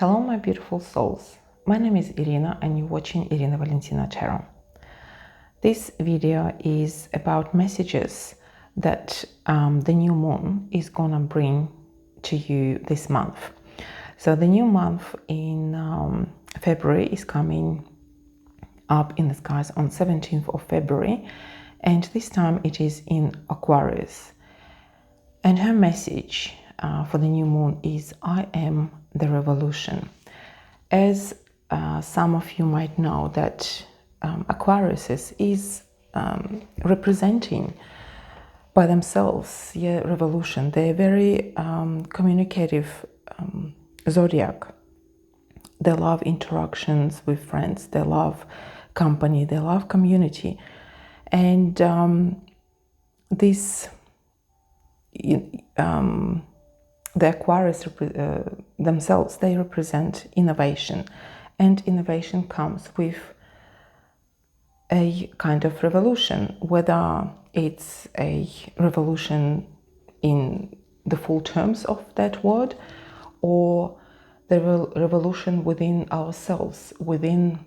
Hello, my beautiful souls. My name is Irina and you're watching Irina Valentina Tarot. This video is about messages that the new moon is gonna bring to you this month. So the new month in February is coming up in the skies on 17th of February, and this time it is in Aquarius. And her message for the new moon is, I am the revolution. As some of you might know that Aquarius is representing by themselves revolution. They're very communicative zodiac. They love interactions with friends. They love company. They love community. And the Aquarius themselves, they represent innovation, and innovation comes with a kind of revolution, whether it's a revolution in the full terms of that word, or the revolution within ourselves, within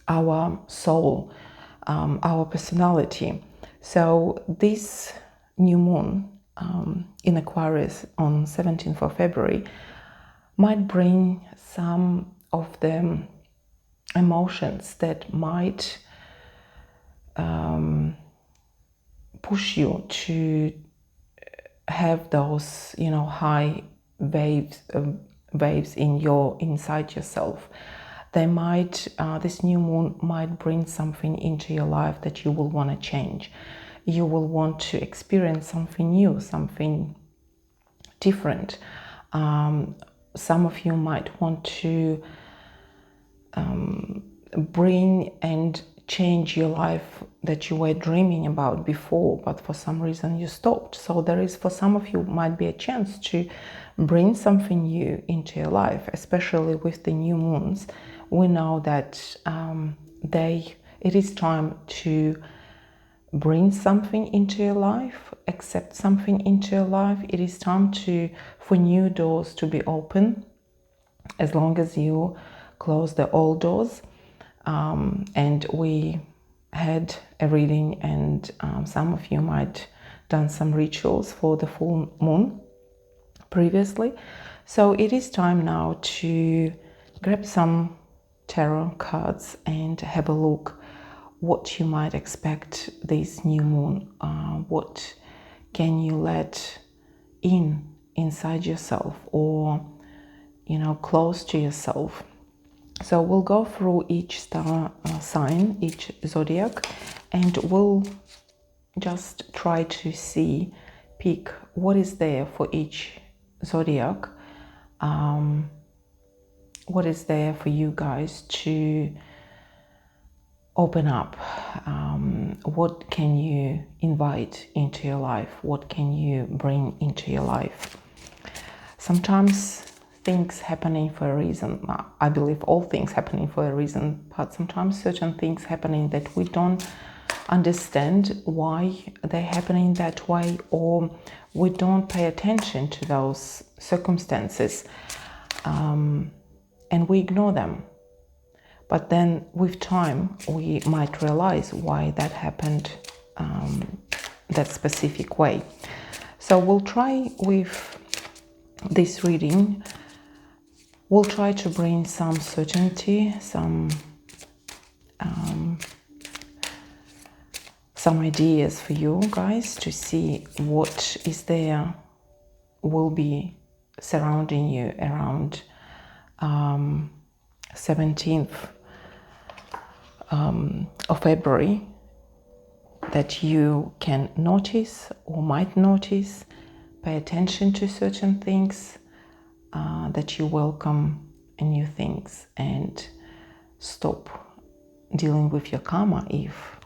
our soul, our personality. So this new moon in Aquarius on 17th of February might bring some of the emotions that might push you to have those, high waves inside yourself. They might, this new moon might bring something into your life that you will want to change. You will want to experience something new, something different. Some of you might want to bring and change your life that you were dreaming about before, but for some reason you stopped. So there is, for some of you, might be a chance to bring something new into your life, especially with the new moons. We know that it is time to bring something into your life, accept something into your life. It is time for new doors to be open, as long as you close the old doors. And we had a reading, and some of you might done some rituals for the full moon previously. So it is time now to grab some tarot cards and have a look what you might expect this new moon. What can you let inside yourself, or close to yourself. So we'll go through each star sign, each zodiac, and we'll just try to pick what is there for each zodiac. What is there for you guys to open up? What can you invite into your life? What can you bring into your life? Sometimes things happening for a reason. I believe all things happening for a reason, but sometimes certain things happening that we don't understand why they're happening that way, or we don't pay attention to those circumstances, and we ignore them. But then with time, we might realize why that happened that specific way. So we'll try with this reading. We'll try to bring some certainty, some ideas for you guys to see what is there, will be surrounding you around 17th of February, that you can notice or might notice. Pay attention to certain things, that you welcome new things, and stop dealing with your karma if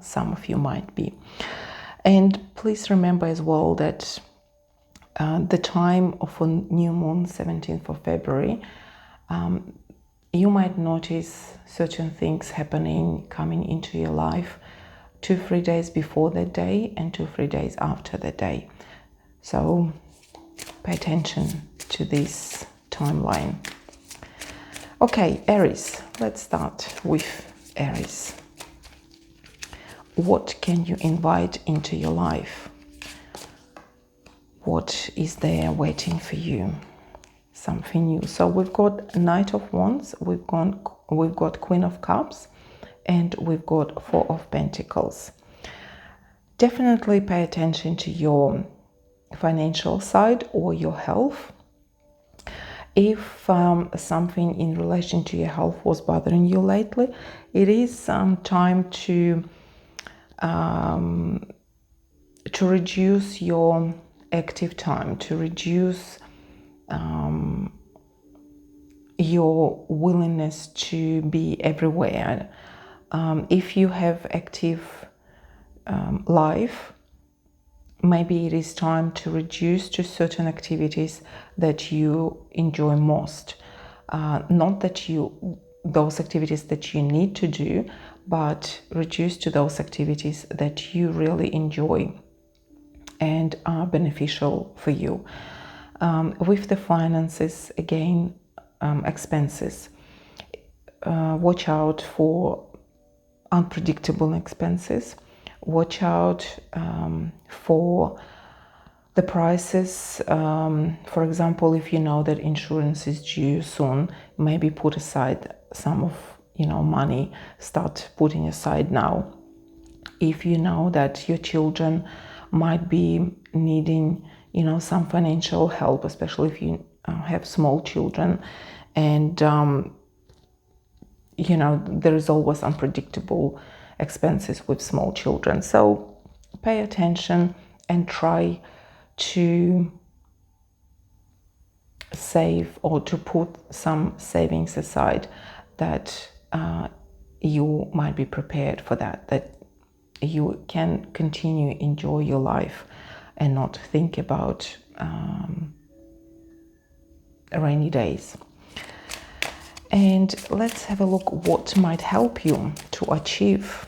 some of you might be. And please remember as well that the time of a new moon, 17th of February, you might notice certain things coming into your life 2-3 days before that day and 2-3 days after that day. So pay attention to this timeline. Okay, Aries, let's start with Aries. What can you invite into your life? What is there waiting for you? Something new. So we've got Knight of Wands, we've got Queen of Cups, and we've got Four of Pentacles. Definitely pay attention to your financial side or your health. If something in relation to your health was bothering you lately, it is time to reduce your active time, to reduce your willingness to be everywhere. If you have active life, maybe it is time to reduce to certain activities that you enjoy most. Not that those activities that you need to do, but reduce to those activities that you really enjoy and are beneficial for you. With the finances, again, expenses. Watch out for unpredictable expenses. Watch out for the prices. For example, if you know that insurance is due soon, maybe put aside some of money. Start putting aside now. If you know that your children might be needing some financial help, especially if you have small children, and there is always unpredictable expenses with small children. So pay attention and try to save or to put some savings aside, that you might be prepared for that you can continue enjoy your life and not think about rainy days. And let's have a look what might help you to achieve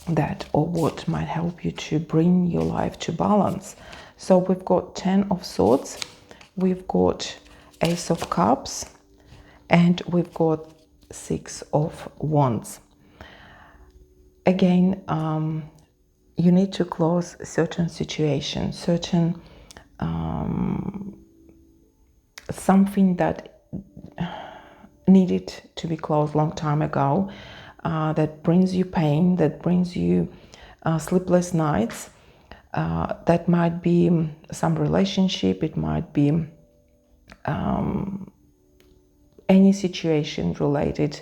that, or what might help you to bring your life to balance. So we've got 10 of Swords, we've got Ace of Cups, and we've got 6 of Wands. Again, you need to close certain situations, certain something that needed to be closed long time ago, that brings you pain, that brings you sleepless nights. That might be some relationship, it might be any situation related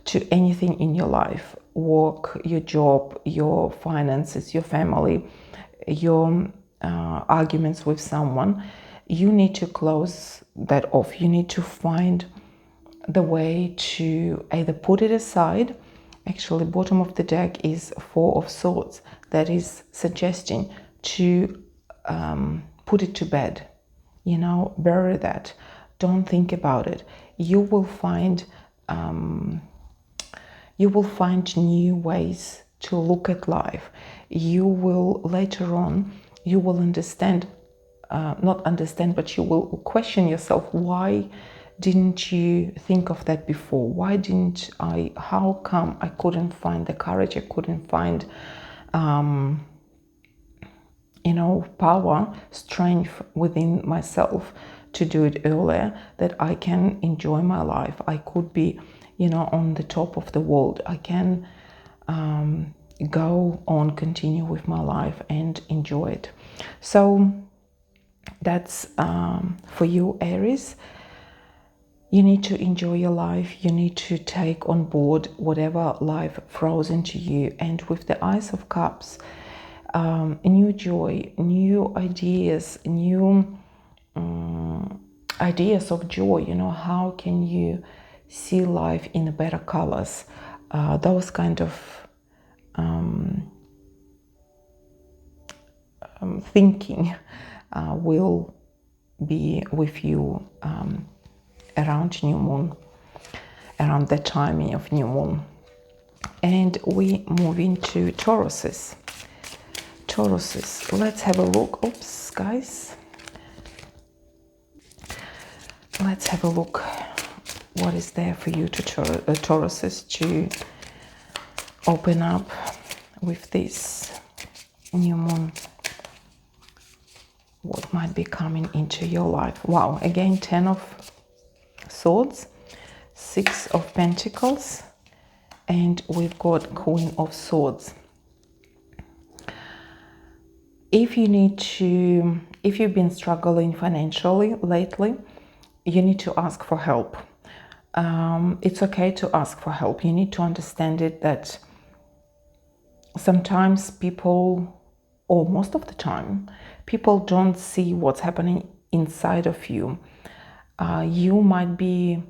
to anything in your life, work, your job, your finances, your family, your arguments with someone. You need to close that off. You need to find the way to either put it aside. Actually, bottom of the deck is Four of Swords. That is suggesting to put it to bed, bury that. Don't think about it. You will find new ways to look at life. You will later on, you will understand, not understand, but you will question yourself. Why didn't you think of that before? Why didn't I? How come I couldn't find the courage? I couldn't find, power, strength within myself to do it earlier, that I can enjoy my life. I could be, on the top of the world. I can go on, continue with my life and enjoy it. So that's for you, Aries. You need to enjoy your life. You need to take on board whatever life throws into you. And with the Ace of Cups, new joy, new ideas, new ideas of joy. How can you see life in better colors? Those kind of thinking will be with you around new moon, around the timing of new moon. And we move into Tauruses. Let's have a look. Oops, guys. Let's have a look what is there for you to Tauruses to open up with this new moon. What might be coming into your life? Wow, again, 10 of Swords, 6 of Pentacles, and we've got Queen of Swords. If you've been struggling financially lately, you need to ask for help. It's okay to ask for help. You need to understand it that sometimes people, or most of the time, people don't see what's happening inside of you. You might be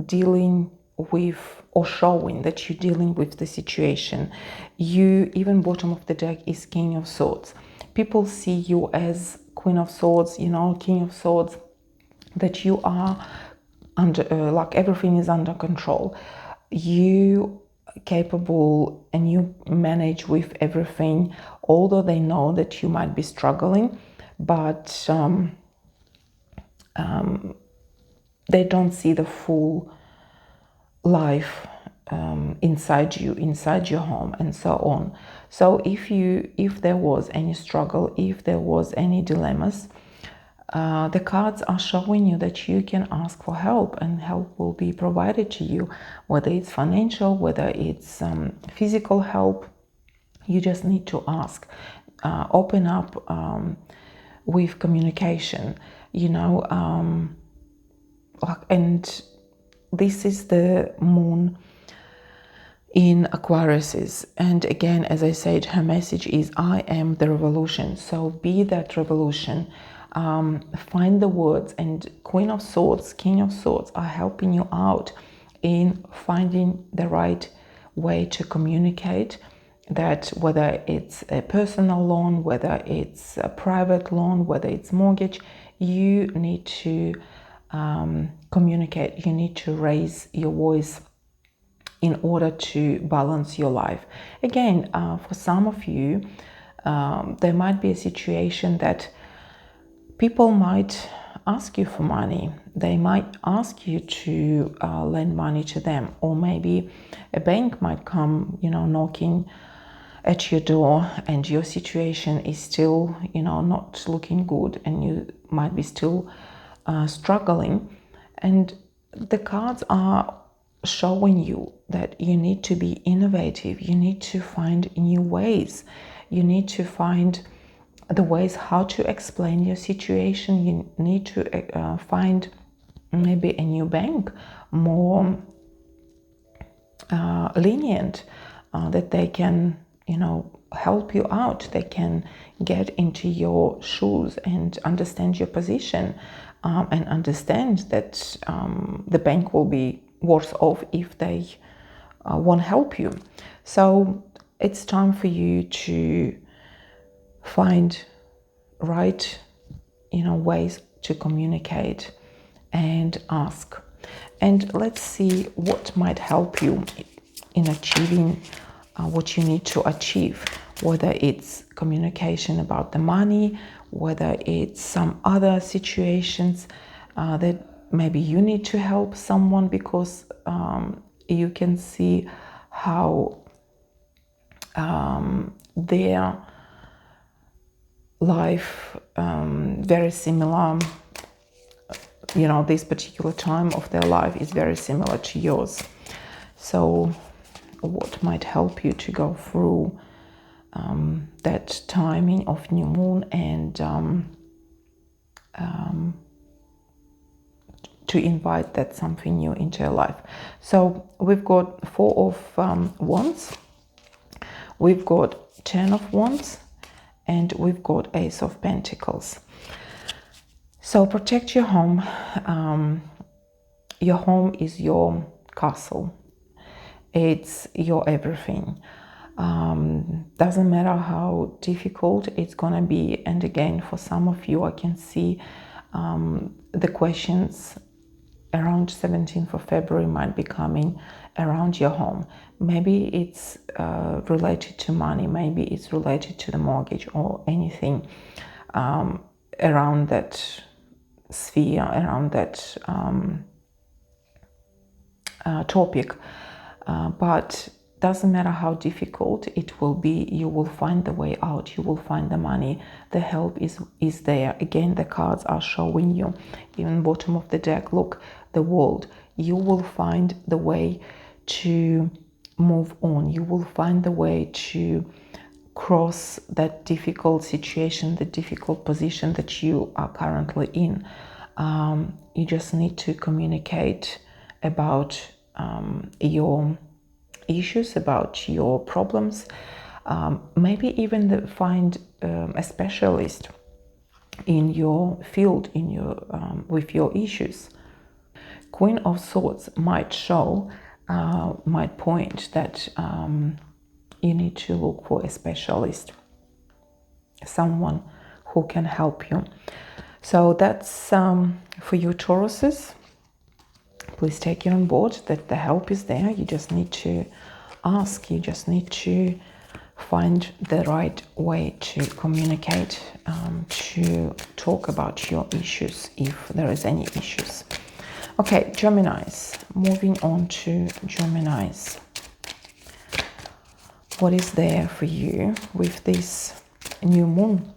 dealing with or showing that you're dealing with the situation. You, even bottom of the deck is King of Swords. People see you as Queen of Swords, King of Swords, that you are under, like everything is under control. You capable and you manage with everything, although they know that you might be struggling, but they don't see the full life inside you, inside your home, and so on. So if there was any struggle, if there was any dilemmas, the cards are showing you that you can ask for help, and help will be provided to you, whether it's financial, whether it's physical help. You just need to ask. Open up with communication, and this is the moon in Aquarius, and again, as I said, her message is I am the revolution. So be that revolution. Find the words, and Queen of Swords, King of Swords are helping you out in finding the right way to communicate. That whether it's a personal loan, whether it's a private loan, whether it's mortgage, you need to communicate. You need to raise your voice in order to balance your life. Again, for some of you, there might be a situation that people might ask you for money. They might ask you to lend money to them, or maybe a bank might come, knocking at your door, and your situation is still, not looking good, and you might be still struggling. And the cards are showing you that you need to be innovative. You need to find new ways. You need to find the ways how to explain your situation. You need to find maybe a new bank, more lenient, that they can, help you out. They can get into your shoes and understand your position, and understand that the bank will be worse off if they won't help you. So it's time for you to find right, ways to communicate and ask. And let's see what might help you in achieving what you need to achieve, whether it's communication about the money, whether it's some other situations that maybe you need to help someone because you can see how their life very similar, this particular time of their life is very similar to yours. So what might help you to go through that timing of new moon, and to invite that something new into your life. So we've got 4 of Wands, we've got 10 of Wands, and we've got Ace of Pentacles. So protect your home. Your home is your castle. It's your everything. Doesn't matter how difficult it's gonna be. And again, for some of you, I can see the questions around 17th of February might be coming around your home. Maybe it's related to money, maybe it's related to the mortgage, or anything around that sphere, around that topic. But doesn't matter how difficult it will be, you will find the way out, you will find the money, the help is there. Again, the cards are showing you, even bottom of the deck, look, the world. You will find the way to move on, you will find the way to cross that difficult situation, the difficult position that you are currently in. You just need to communicate about your issues, about your problems, maybe even find a specialist in your field, in your with your issues. Queen of Swords might show, might point that you need to look for a specialist, someone who can help you. So that's for you, Tauruses. Please take it on board that the help is there. You just need to ask, you just need to find the right way to communicate, to talk about your issues if there is any issues. Okay, Geminis, moving on to Geminis. What is there for you with this new moon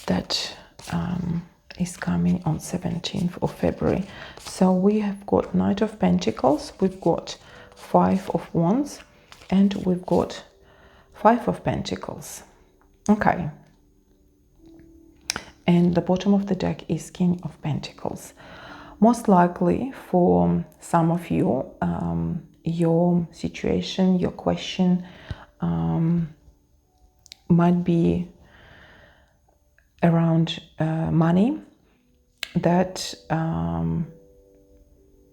that is coming on 17th of February? So we have got Knight of Pentacles, we've got Five of Wands, and we've got Five of Pentacles. Okay. And the bottom of the deck is King of Pentacles. Most likely for some of you, your situation, your question might be around money, that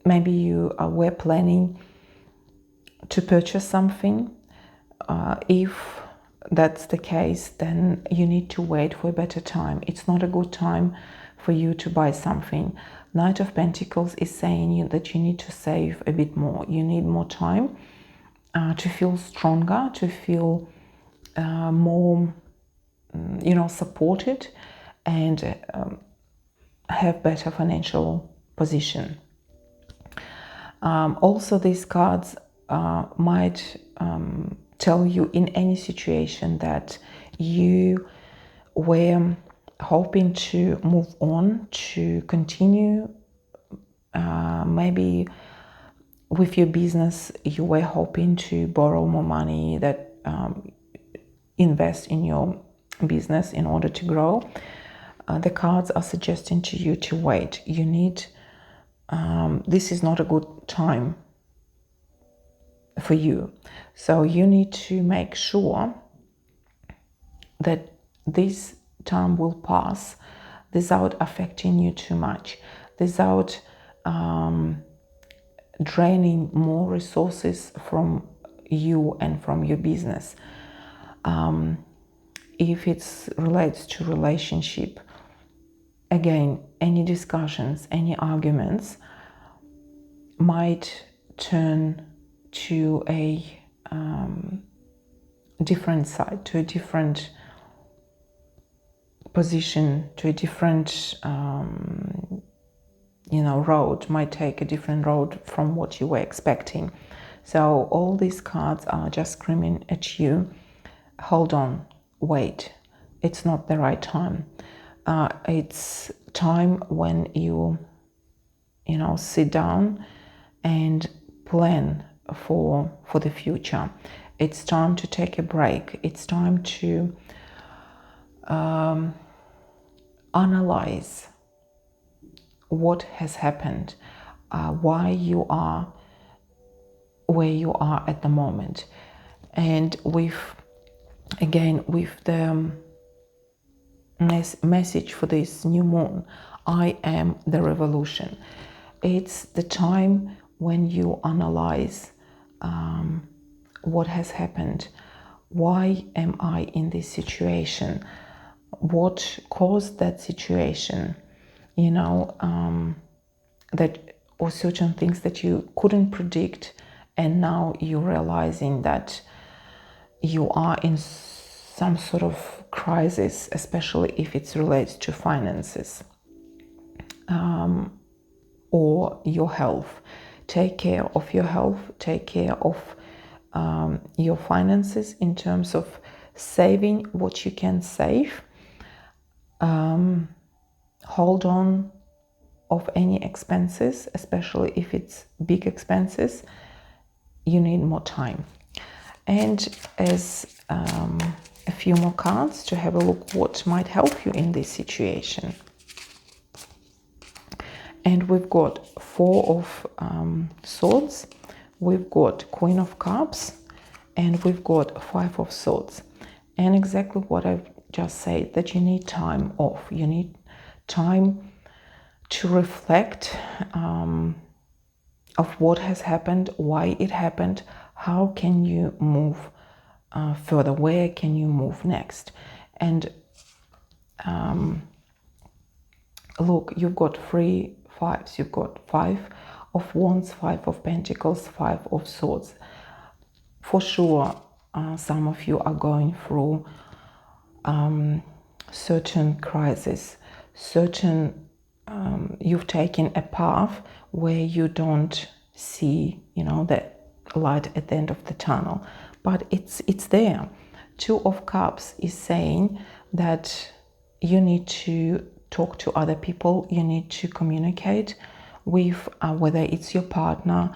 maybe you were planning to purchase something. If that's the case, then you need to wait for a better time. It's not a good time for you to buy something. Knight of Pentacles is saying that you need to save a bit more. You need more time to feel stronger, to feel more, supported, and have better financial position. Also, these cards might tell you in any situation that you were hoping to move on, to continue, maybe with your business, you were hoping to borrow more money, that invest in your business in order to grow. The cards are suggesting to you to wait. You need, this is not a good time for you. So you need to make sure that this time will pass without affecting you too much, without draining more resources from you and from your business. If it relates to relationship, again, any discussions, any arguments might turn to a different side, to a different position, to a different road, might take a different road from what you were expecting. So all these cards are just screaming at you, hold on, wait, it's not the right time. It's time when you sit down and plan for the future. It's time to take a break. It's time to analyze what has happened, why you are where you are at the moment. And with the message for this new moon, I am the revolution. It's the time when you analyze what has happened. Why am I in this situation? What caused that situation? That, or certain things that you couldn't predict, and now you're realizing that you are in some sort of crisis, especially if it relates to finances. or your health. Take care of your health, take care of your finances in terms of saving what you can save. Hold on of any expenses, especially if it's big expenses. You need more time. And as a few more cards to have a look what might help you in this situation. And we've got Four of Swords, we've got Queen of Cups, and we've got Five of Swords. And exactly what I've just said, that you need time off. You need time to reflect of what has happened, why it happened, how can you move further, where can you move next. And look, you've got 3 5s, you've got 5 of Wands, 5 of Pentacles, 5 of Swords. For sure, some of you are going through certain crises, certain you've taken a path where you don't see, the light at the end of the tunnel, but it's there. 2 of Cups is saying that you need to talk to other people, you need to communicate with whether it's your partner,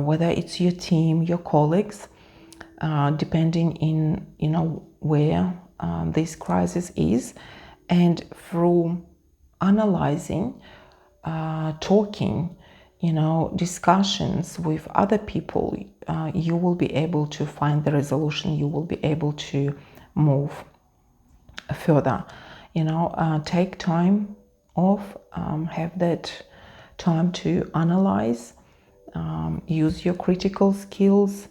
whether it's your team, your colleagues, depending in where this crisis is. And through analyzing, talking, discussions with other people, you will be able to find the resolution, you will be able to move further. Take time off, have that time to analyze, use your critical skills,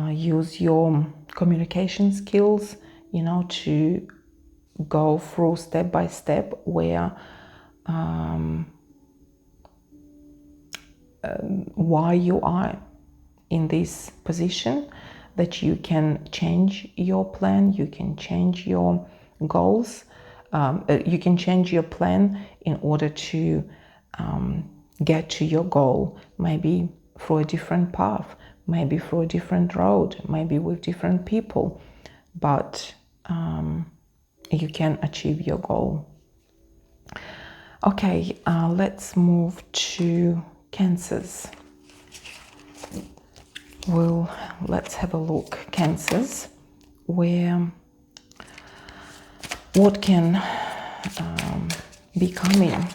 use your communication skills, to go through step by step where why you are in this position, that you can change your plan, you can change your goals, you can change your plan in order to get to your goal, maybe through a different path, maybe through a different road, maybe with different people, but you can achieve your goal. Okay, let's move to Cancers. Let's have a look. Cancers, what can be coming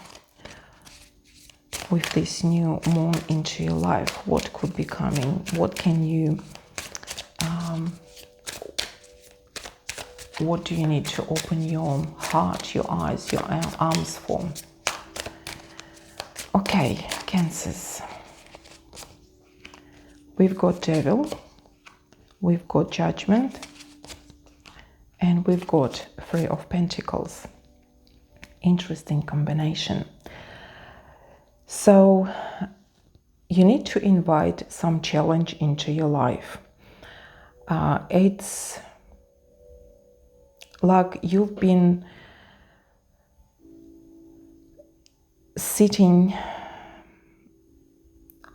with this new moon into your life? What could be coming? What can you what do you need to open your heart, your eyes, your arms for? Okay, Cancers. We've got Devil, we've got Judgment, and we've got Three of Pentacles. Interesting combination. So you need to invite some challenge into your life. It's like you've been sitting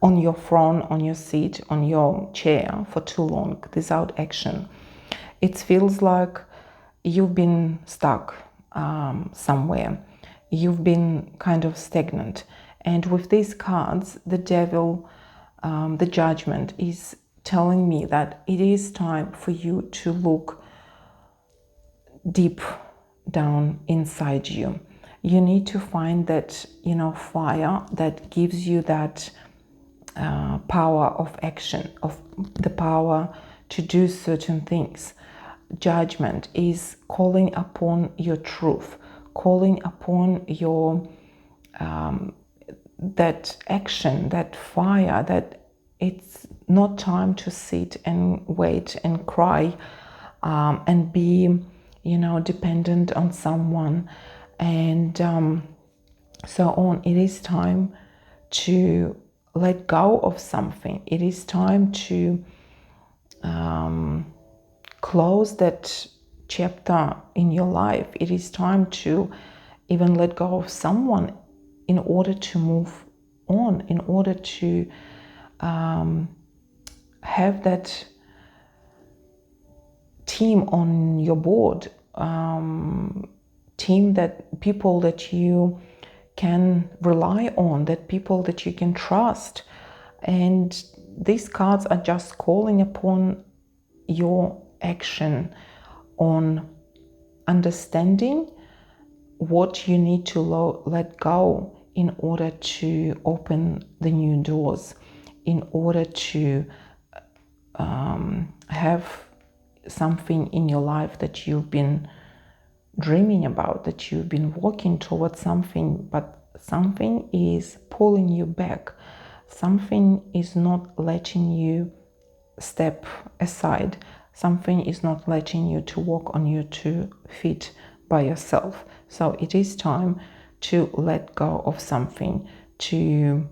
on your throne, on your seat, on your chair for too long without action. It feels like you've been stuck somewhere. You've been kind of stagnant. And with these cards, the Devil, the Judgment, is telling me that it is time for you to look deep down inside you. You need to find that, fire that gives you that power of action, of the power to do certain things. Judgment is calling upon your truth, calling upon your that action, that fire, that it's not time to sit and wait and cry and be, dependent on someone and so on. It is time to let go of something. It is time to close that chapter in your life. It is time to even let go of someone in order to move on, in order to have that team on your board, team that people that you can rely on, that people that you can trust. And these cards are just calling upon your action on understanding what you need to let go in order to open the new doors, in order to have something in your life that you've been dreaming about, that you've been working towards something, but something is pulling you back. Something is not letting you step aside. Something is not letting you to walk on your 2 feet by yourself. So it is time to let go of something, to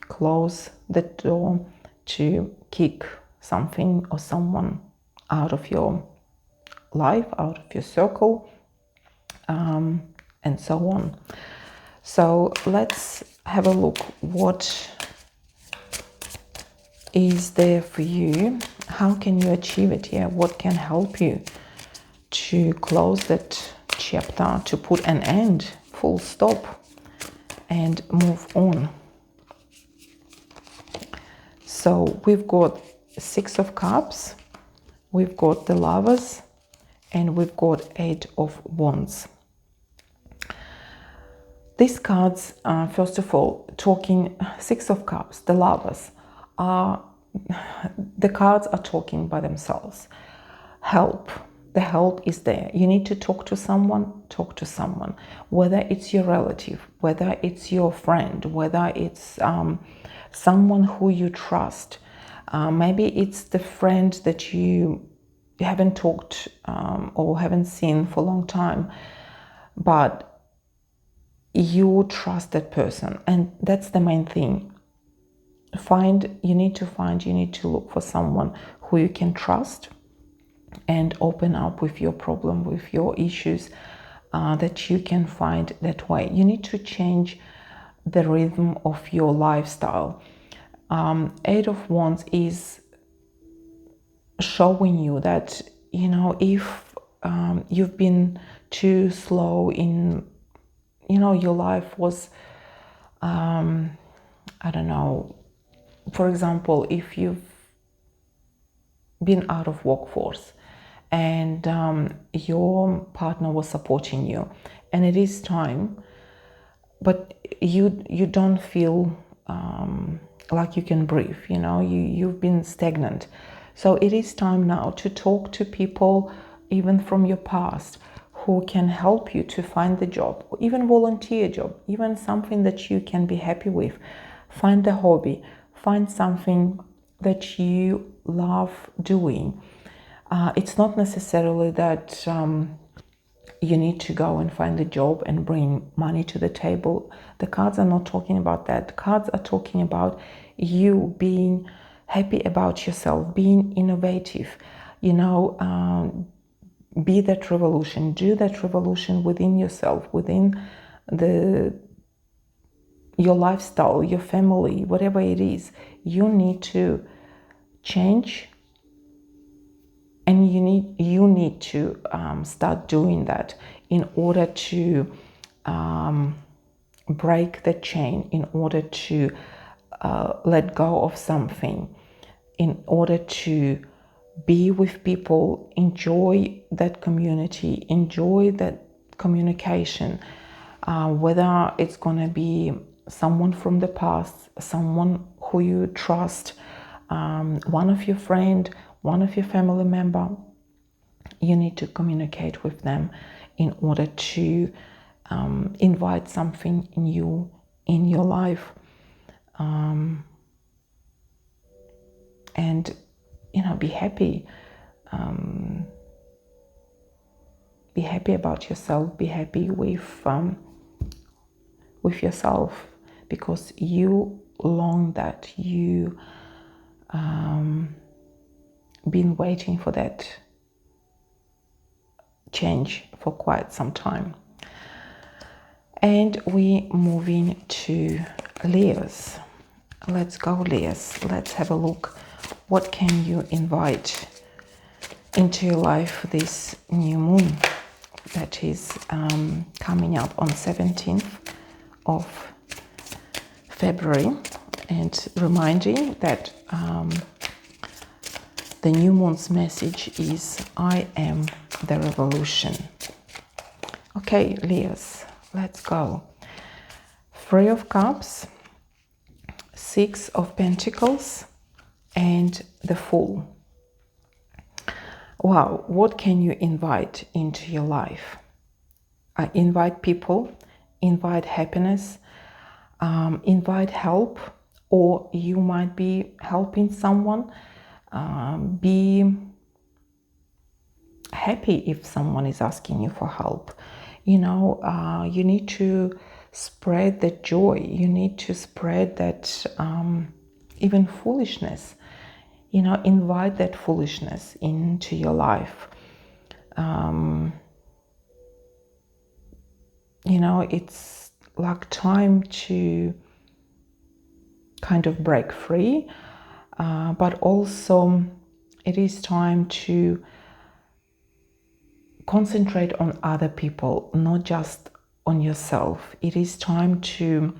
close the door, to kick something or someone out of your life, out of your circle, and so on. So let's have a look what is there for you. How can you achieve it here? What can help you to close that chapter, to put an end, full stop, and move on? So we've got 6 of Cups, we've got the Lovers, and we've got 8 of Wands. These cards, first of all, talking 6 of Cups, the Lovers, the cards are talking by themselves. Help. The help is there. You need to talk to someone, talk to someone. Whether it's your relative, whether it's your friend, whether it's someone who you trust. Maybe it's the friend that you haven't talked or haven't seen for a long time, but you trust that person, and that's the main thing. You need to look for someone who you can trust and open up with your problem, with your issues, that you can find that way. You need to change the rhythm of your lifestyle. 8 of Wands is showing you that, if you've been too slow in, your life was, I don't know, for example, if you've been out of workforce and your partner was supporting you, and it is time, but you don't feel like you can breathe, you've been stagnant. So it is time now to talk to people, even from your past, who can help you to find the job, or even volunteer job, even something that you can be happy with. Find the hobby, find something that you love doing. It's not necessarily that you need to go and find a job and bring money to the table. The cards are not talking about that. The cards are talking about you being happy about yourself, being innovative, be that revolution, do that revolution within yourself, within your lifestyle, your family, whatever it is. You need to change, and you need to start doing that in order to break the chain, in order to let go of something, in order to be with people, enjoy that community, enjoy that communication, whether it's going to be someone from the past, someone who you trust, one of your friend, one of your family member. You need to communicate with them in order to invite something new in your life, and be happy. Be happy about yourself. Be happy with yourself, because you long that. You been waiting for that change for quite some time. And we moving to Leos. Let's go, Leos. Let's have a look. What can you invite into your life this new moon that is coming up on 17th of February, and reminding that the new moon's message is I am the revolution. Okay, Leos, let's go. Three of Cups, Six of Pentacles, and the Fool. Wow, what can you invite into your life? Invite people, invite happiness, invite help, or you might be helping someone. Be happy if someone is asking you for help. You know, you need to spread the joy. You need to spread that even foolishness. You know, invite that foolishness into your life. You know, it's like time to kind of break free, but also it is time to concentrate on other people, not just on yourself. It is time to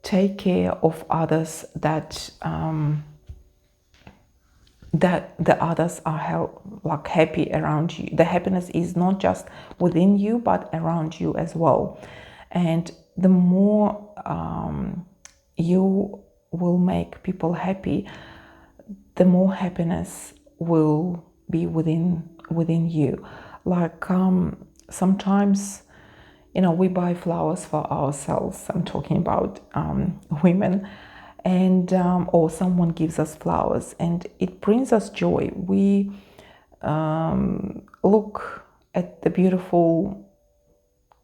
take care of others, that the others are like happy around you. The happiness is not just within you, but around you as well. And the more you will make people happy, the more happiness will be within you. Like sometimes, you know, we buy flowers for ourselves. I'm talking about women, and or someone gives us flowers, and it brings us joy. We look at the beautiful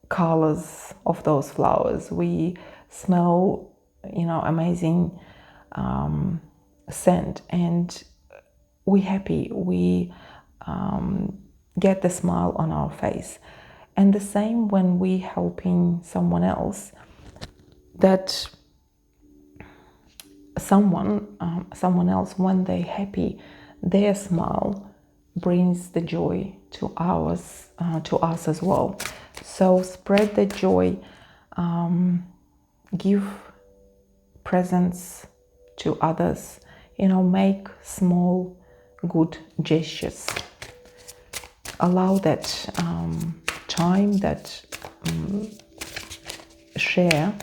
colors of those flowers. We smell, you know, amazing scent, and we happy. We get the smile on our face. And the same when we helping someone else, that someone else, when they happy, their smile brings the joy to us as well. So spread the joy, give presents to others, you know, make small good gestures. Allow that time, that share,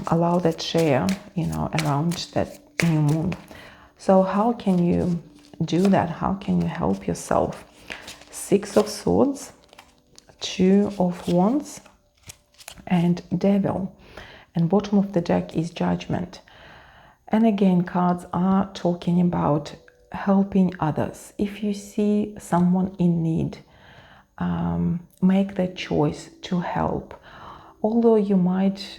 allow that share, you know, around that new moon. So how can you do that? How can you help yourself? Six of Swords, Two of Wands, and Devil. And bottom of the deck is Judgment. And again, cards are talking about helping others. If you see someone in need, make that choice to help. Although you might,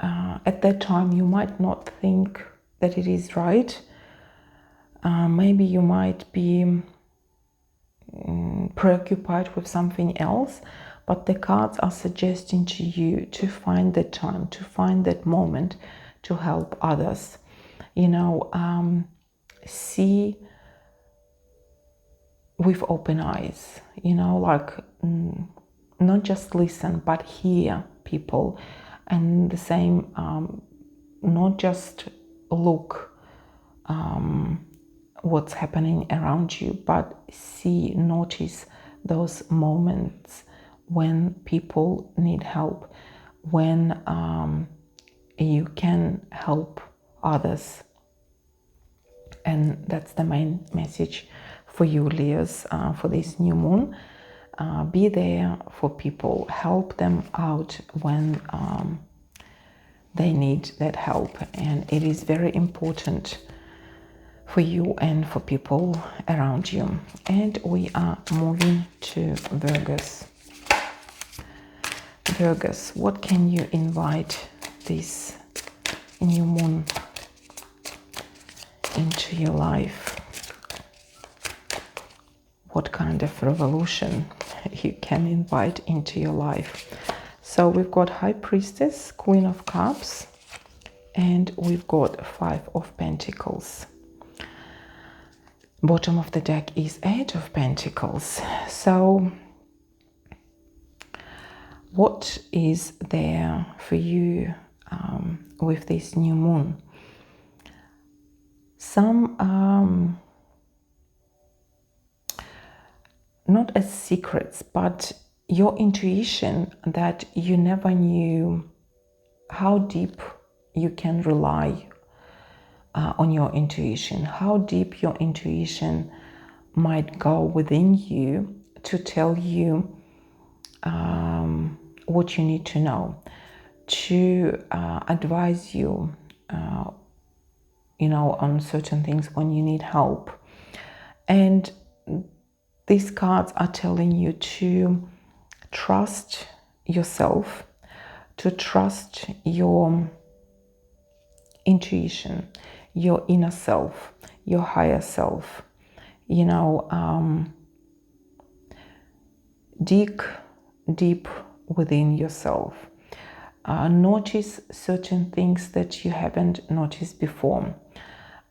at that time, you might not think that it is right. Maybe you might be preoccupied with something else, but the cards are suggesting to you to find that time, to find that moment to help others. You know, see with open eyes, you know, like not just listen, but hear people. And the same, not just look what's happening around you, but see, notice those moments when people need help, when you can help others. And that's the main message for you, Leos, for this new moon. Be there for people, help them out when they need that help. And it is very important for you and for people around you. And we are moving to Virgos. Virgos, what can you invite this new moon into your life? What kind of revolution you can invite into your life? So we've got High Priestess, Queen of Cups, and we've got Five of Pentacles. Bottom of the deck is Eight of Pentacles. So what is there for you with this new moon? Some not as secrets, but your intuition that you never knew how deep you can rely on your intuition, how deep your intuition might go within you to tell you what you need to know, to advise you, on certain things when you need help. And these cards are telling you to trust yourself, to trust your intuition, your inner self, your higher self. Dig deep within yourself. Notice certain things that you haven't noticed before.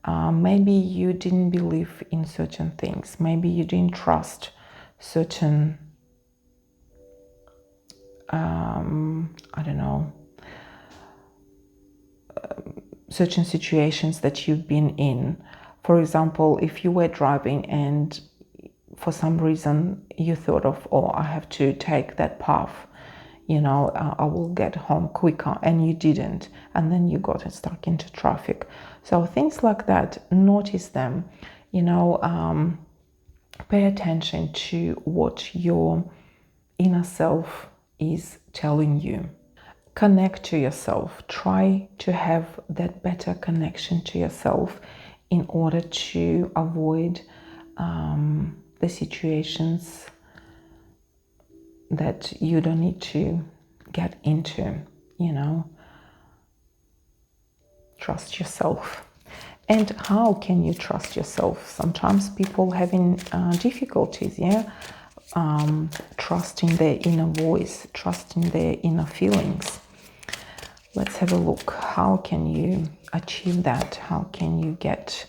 Maybe you didn't believe in certain things. Maybe you didn't trust certain, certain situations that you've been in. For example, if you were driving and for some reason you thought of, oh, I have to take that path, I will get home quicker, and you didn't, and then you got stuck into traffic. So things like that, notice them, pay attention to what your inner self is telling you. Connect to yourself. Try to have that better connection to yourself in order to avoid the situations that you don't need to get into, Trust yourself. And how can you trust yourself? Sometimes people having difficulties, trusting their inner voice, trusting their inner feelings. Let's have a look. How can you achieve that? How can you get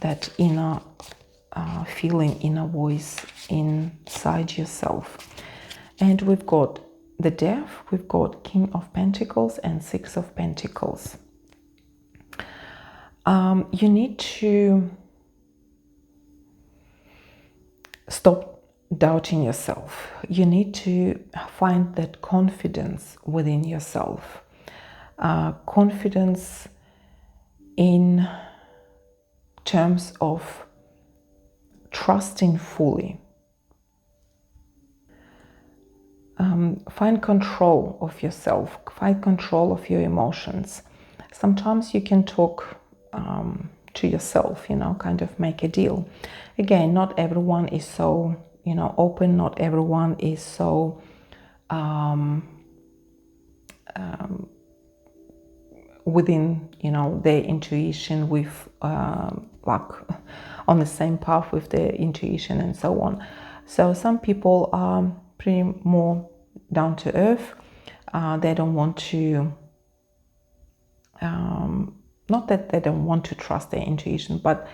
that inner feeling, inner voice inside yourself? And we've got the Death, we've got King of Pentacles and Six of Pentacles. You need to stop doubting yourself. You need to find that confidence within yourself. Confidence in terms of trusting fully. Find control of yourself, find control of your emotions. Sometimes you can talk to yourself, kind of make a deal. Again, not everyone is so, open, not everyone is so within, their intuition, with like on the same path with their intuition and so on. So some people are pretty more down to earth. They don't want to, not that they don't want to trust their intuition, but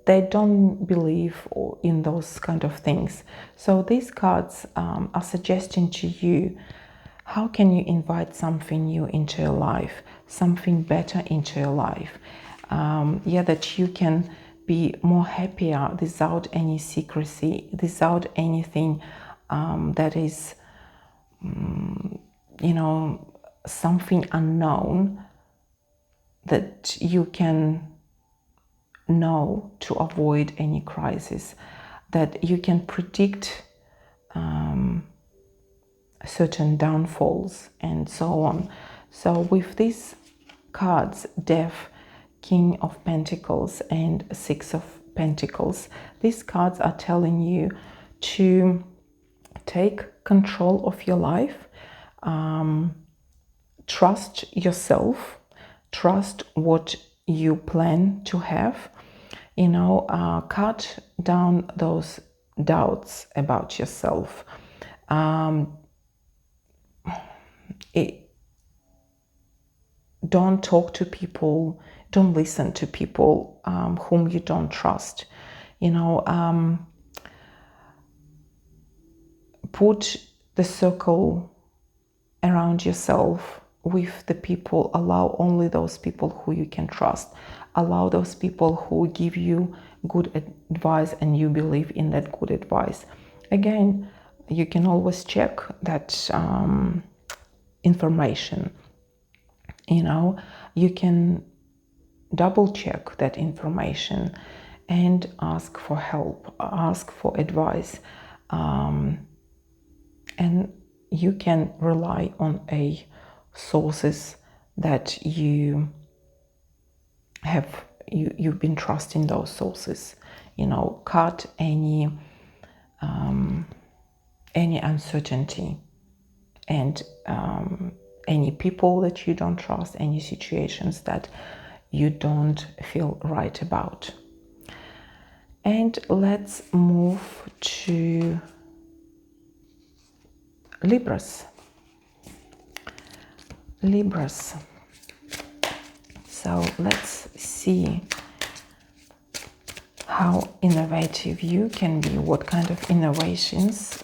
they don't believe in those kind of things. So these cards are suggesting to you, how can you invite something new into your life, something better into your life? That you can be more happier without any secrecy, without anything that is, something unknown that you can know to avoid any crisis, that you can predict certain downfalls and so on. So with these cards, Death, King of Pentacles and Six of Pentacles, these cards are telling you to take control of your life, trust yourself, trust what you plan to have, cut down those doubts about yourself. don't talk to people, don't listen to people whom you don't trust. Put the circle around yourself with the people. Allow only those people who you can trust. Allow those people who give you good advice and you believe in that good advice. Again, you can always check that information. You can double check that information and ask for help, ask for advice. And you can rely on sources that you've been trusting those sources. Cut any uncertainty and any people that you don't trust, any situations that you don't feel right about. And let's move to Libras. So let's see how innovative you can be, what kind of innovations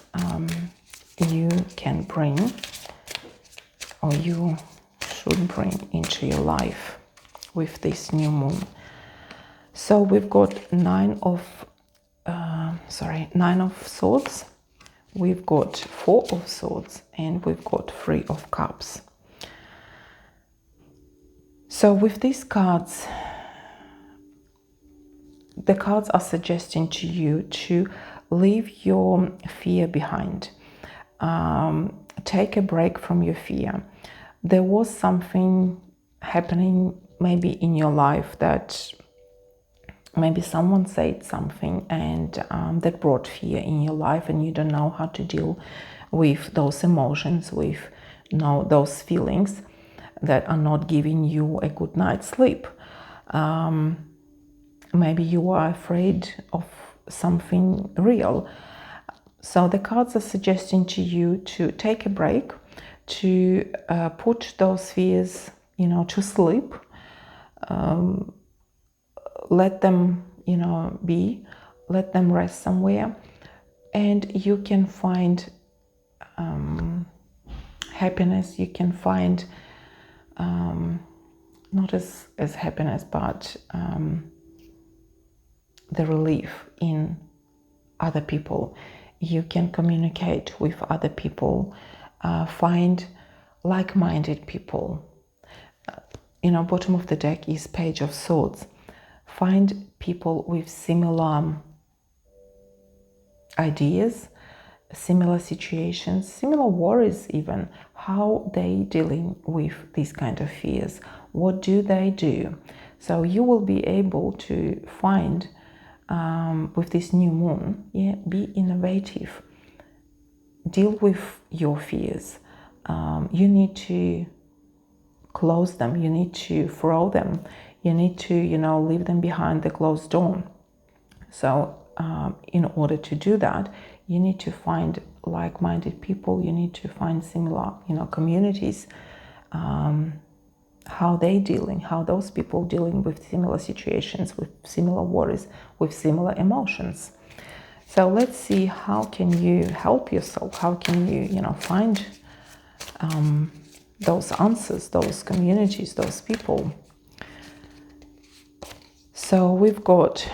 you can bring or you should bring into your life with this new moon. So we've got Nine of Swords, we've got Four of Swords, and we've got Three of Cups. So with these cards, the cards are suggesting to you to leave your fear behind. Take a break from your fear. There was something happening maybe in your life that maybe someone said something and that brought fear in your life, and you don't know how to deal with those emotions, with those feelings that are not giving you a good night's sleep. Maybe you are afraid of something real. So the cards are suggesting to you to take a break, to put those fears, to sleep. Let them, be. Let them rest somewhere, and you can find happiness. You can find not as happiness, but the relief in other people. You can communicate with other people, find like-minded people. Bottom of the deck is Page of Swords. Find people with similar ideas, similar situations, similar worries even. How they dealing with these kind of fears? What do they do? So you will be able to find with this new moon, be innovative. Deal with your fears. You need to close them. You need to throw them. You need to, leave them behind the closed door. So in order to do that, you need to find like-minded people. You need to find similar, communities. How they dealing, how those people dealing with similar situations, with similar worries, with similar emotions. So let's see, how can you help yourself? How can you, find those answers, those communities, those people? So we've got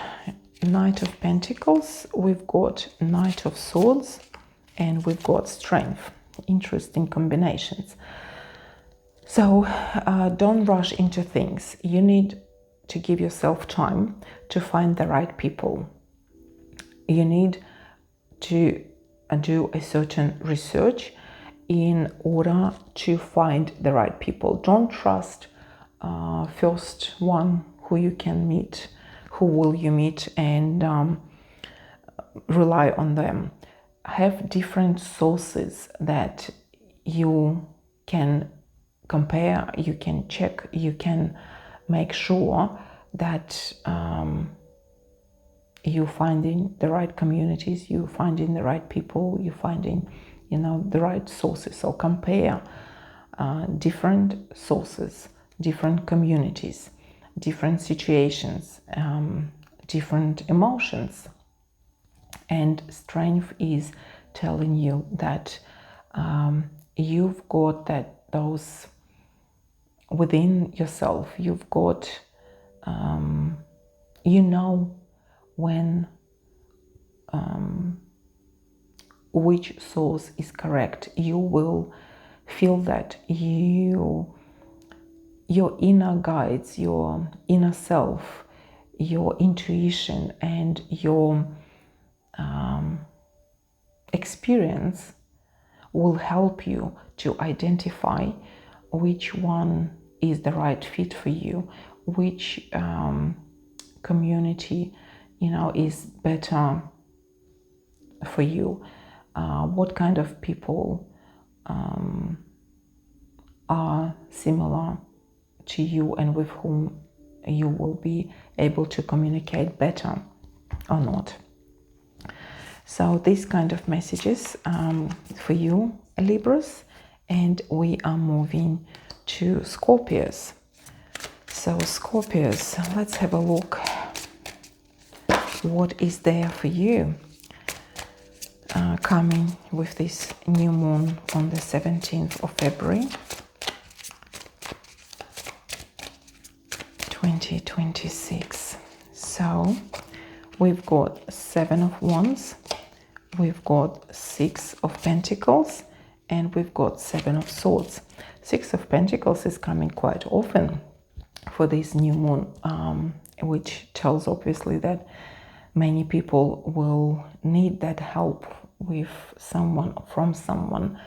Knight of Pentacles, we've got Knight of Swords, and we've got Strength. Interesting combinations. So don't rush into things. You need to give yourself time to find the right people. You need to do a certain research in order to find the right people. Don't trust first one who you can meet, who will you meet, and rely on them. Have different sources that you can compare, you can check, you can make sure that you finding the right communities, you finding the right people, you finding, the right sources. So compare different sources, different communities, different situations, different emotions. And strength is telling you that you've got those within yourself. You've got, you know, when which source is correct. You will feel that your inner guides, your inner self, your intuition, and your experience will help you to identify which one is the right fit for you, which community, is better for you, what kind of people are similar to you and with whom you will be able to communicate better or not. So these kind of messages for you, Libras, and we are moving to Scorpios. So Scorpios, let's have a look. What is there for you coming with this new moon on the 17th of February 2026? So we've got 7 of Wands, we've got 6 of Pentacles, and we've got 7 of Swords. 6 of Pentacles is coming quite often for this new moon, which tells obviously that many people will need that help with someone, from someone,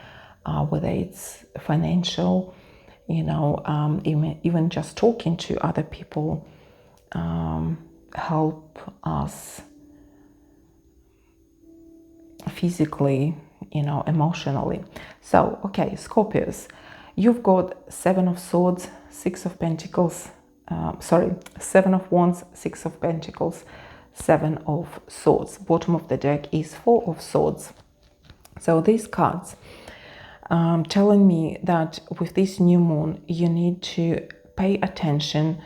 whether it's financial, even just talking to other people, help us physically, emotionally. So, okay, Scorpios, you've got 7 of Swords, 6 of Pentacles, 7 of Wands, 6 of Pentacles, 7 of Swords. Bottom of the deck is 4 of Swords. So these cards telling me that with this new moon, you need to pay attention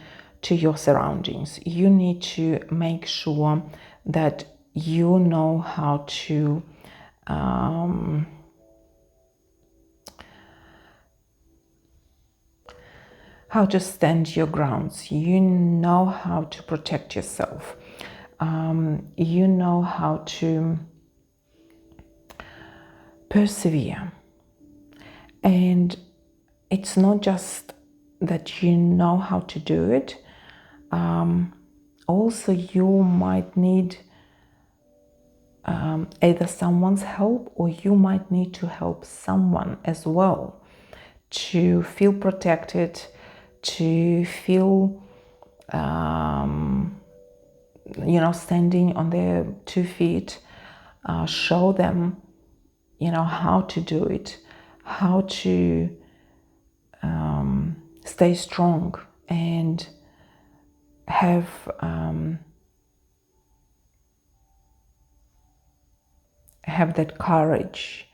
to your surroundings. You need to make sure that you know how to stand your grounds. You know how to protect yourself. You know how to persevere. And it's not just that you know how to do it. Also, you might need either someone's help, or you might need to help someone as well to feel protected, to feel standing on their 2 feet. Show them how to do it, how to stay strong and have that courage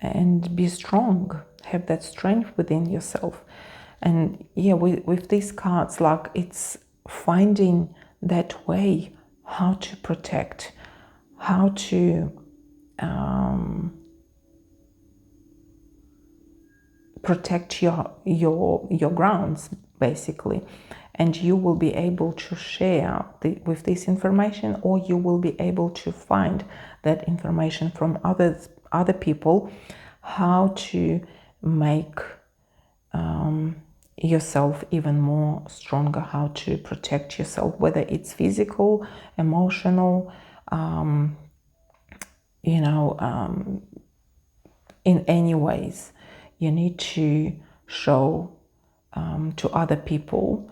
and be strong, have that strength within yourself. And yeah, with these cards, like, it's finding that way how to protect, how to protect your grounds, basically. And you will be able to share with this information, or you will be able to find that information from other people, how to make yourself even more stronger, how to protect yourself, whether it's physical, emotional, in any ways. You need to show to other people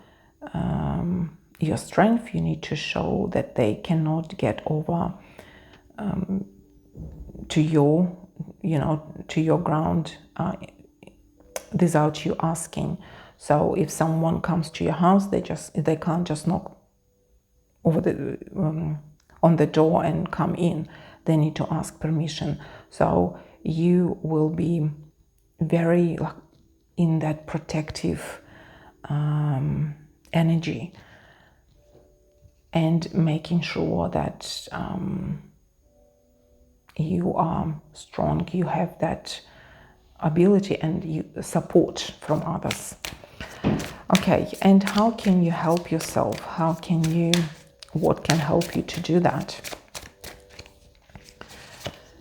your strength. You need to show that they cannot get over to your ground without you asking. So if someone comes to your house, they can't just knock over on the door and come in. They need to ask permission. So you will be very in that protective energy, and making sure that you are strong, you have that ability and you support from others. Okay, and how can you help yourself? What can help you to do that?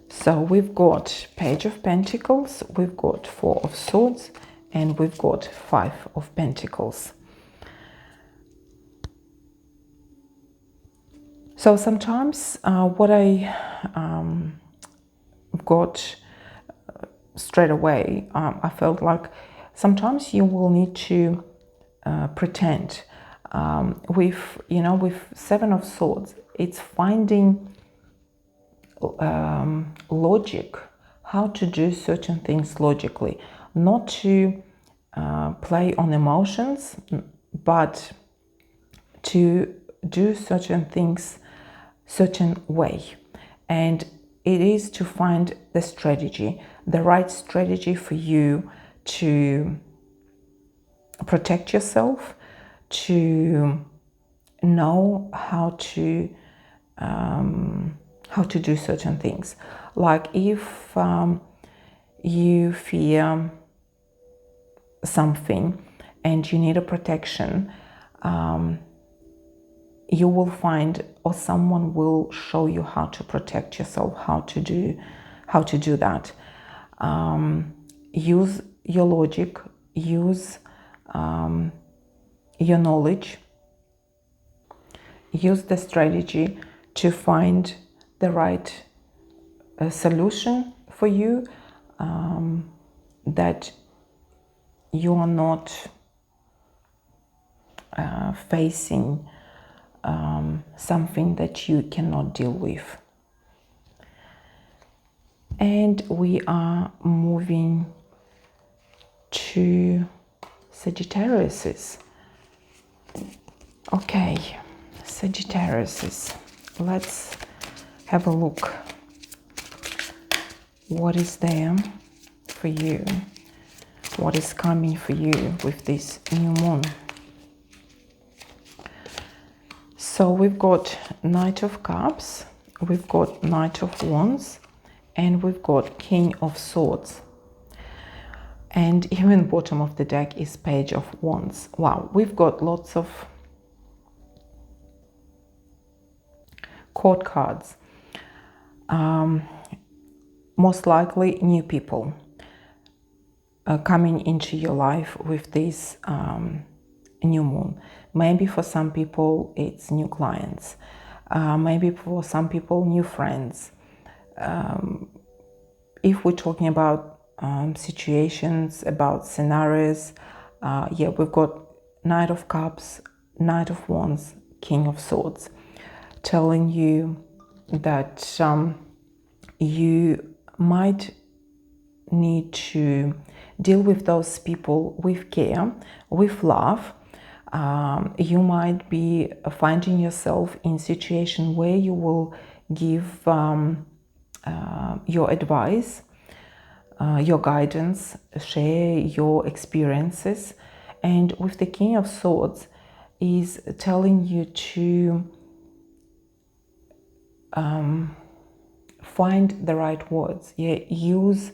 So we've got Page of Pentacles, we've got Four of Swords, and we've got Five of Pentacles. So sometimes what I got straight away, I felt like sometimes you will need to pretend. With Seven of Swords, it's finding logic, how to do certain things logically, not to play on emotions, but to do certain things certain way. And it is to find the strategy, the right strategy for you to protect yourself, to know how to do certain things. Like if you fear something and you need a protection, you will find, or someone will show you how to protect yourself, how to do that. Use your logic, use your knowledge, use the strategy to find the right solution for you, that you are not facing something that you cannot deal with. And we are moving to Sagittariuses. Okay, Sagittariuses. Let's have a look. What is there for you? What is coming for you with this new moon? So we've got Knight of Cups, we've got Knight of Wands, and we've got King of Swords. And even bottom of the deck is Page of Wands. Wow, we've got lots of court cards. Most likely new people coming into your life with this new moon. Maybe for some people it's new clients, maybe for some people new friends. If we're talking about situations, about scenarios, yeah, we've got Knight of Cups, Knight of Wands, King of Swords, telling you that you might need to deal with those people with care, with love. You might be finding yourself in a situation where you will give your advice, your guidance, share your experiences. And with the King of Swords is telling you to find the right words. Yeah, use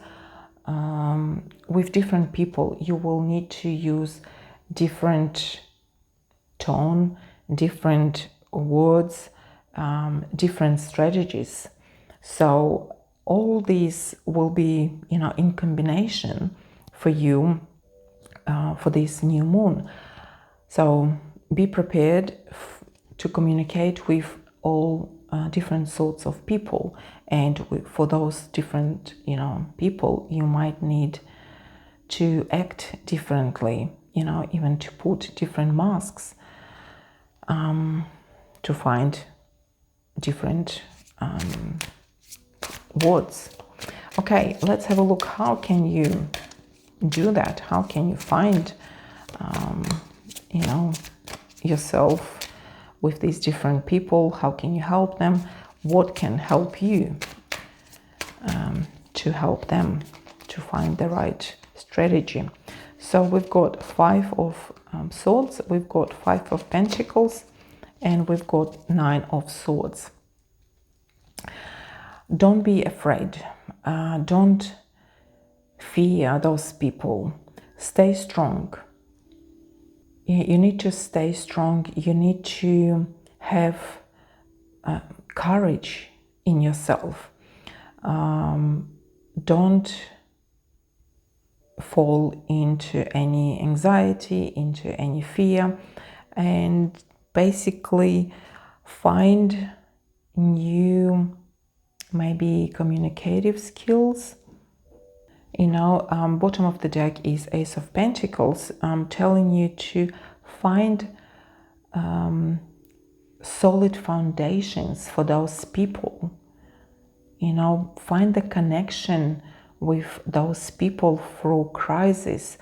with different people, you will need to use different tone, different words, different strategies. So all these will be, in combination for you for this new moon. So be prepared to communicate with all different sorts of people, and for those different people, you might need to act differently, even to put different masks, to find different words. Okay, let's have a look. How can you do that? How can you find yourself with these different people? How can you help them? What can help you to to help them to find the right strategy. So we've got 5 of Swords, we've got 5 of Pentacles, and we've got 9 of Swords. Don't be afraid. Don't fear those people. Stay strong. You need to stay strong. You need to have courage in yourself. Don't fall into any anxiety, into any fear, and basically find new, maybe communicative skills. You know, bottom of the deck is Ace of Pentacles, telling you to find solid foundations for those people. You know, find the connection with those people through crisis,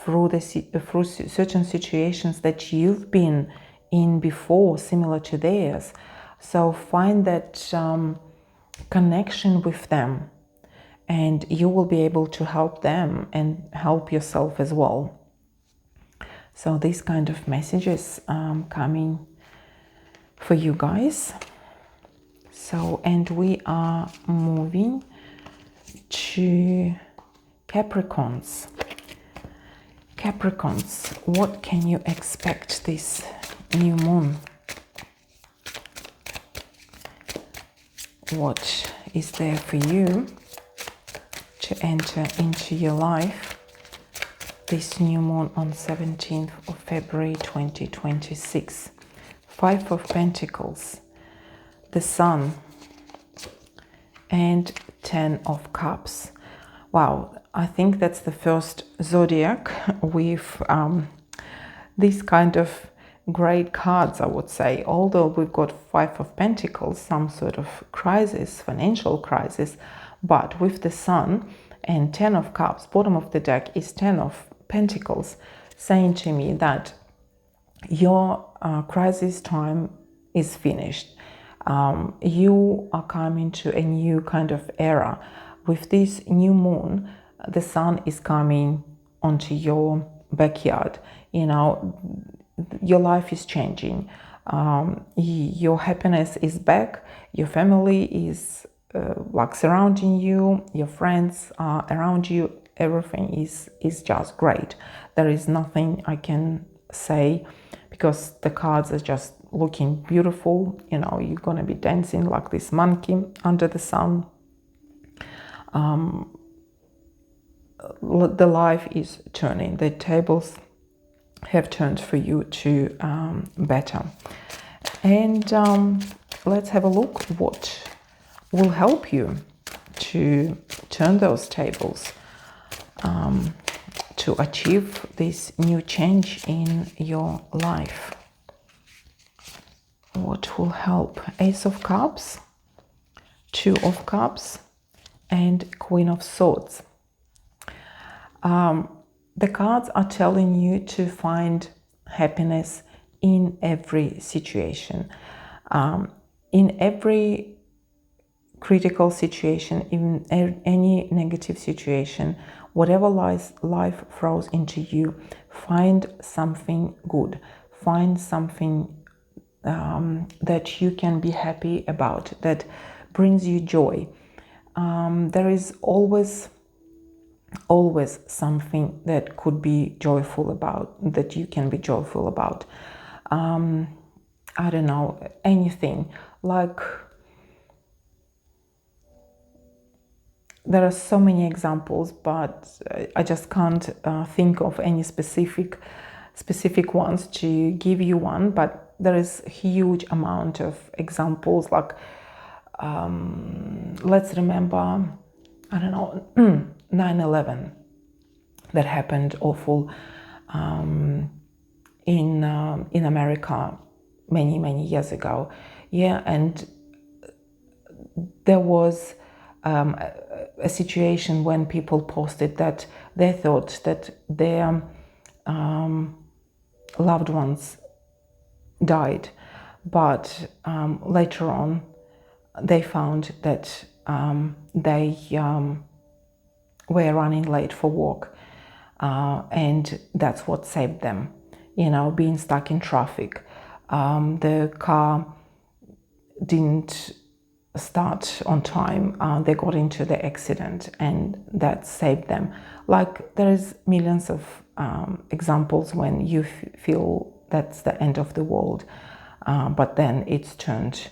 through certain situations that you've been in before, similar to theirs. So find that connection with them, and you will be able to help them and help yourself as well. So these kind of messages coming for you guys. So, and we are moving to Capricorns. Capricorns, what can you expect this new moon? What is there for you to enter into your life this new moon on 17th of February 2026? 5 of Pentacles, the Sun, and 10 of Cups. Wow, I think that's the first zodiac with these kind of great cards, I would say. Although we've got 5 of Pentacles, some sort of crisis, financial crisis, but with the Sun and 10 of Cups, bottom of the deck is 10 of Pentacles, saying to me that your crisis time is finished. You are coming to a new kind of era. With this new moon, the Sun is coming onto your backyard. You know, your life is changing. Your happiness is back. Your family is like surrounding you. Your friends are around you. Everything is just great. There is nothing I can say, because the cards are just looking beautiful. You know, you're gonna be dancing like this monkey under the sun. The life is turning. The tables have turned for you to better. And let's have a look what will help you to turn those tables, to achieve this new change in your life. What will help? Ace of Cups, 2 of Cups, and Queen of Swords. The cards are telling you to find happiness in every situation, in every critical situation, in any negative situation, whatever life throws into you, find something good, find something that you can be happy about, that brings you joy. There is always something that could be joyful about, that you can be joyful about. I don't know, anything. Like, there are so many examples, but I just can't think of any specific ones to give you one. But there is a huge amount of examples. Like, let's remember, I don't know, 9/11, that happened awful in America many years ago. Yeah, and there was a situation when people posted that they thought that their loved ones died, but later on they found that they were running late for work, and that's what saved them. Being stuck in traffic. The car didn't start on time. They got into the accident, and that saved them. Like, there is millions of examples when you feel that's the end of the world, but then it's turned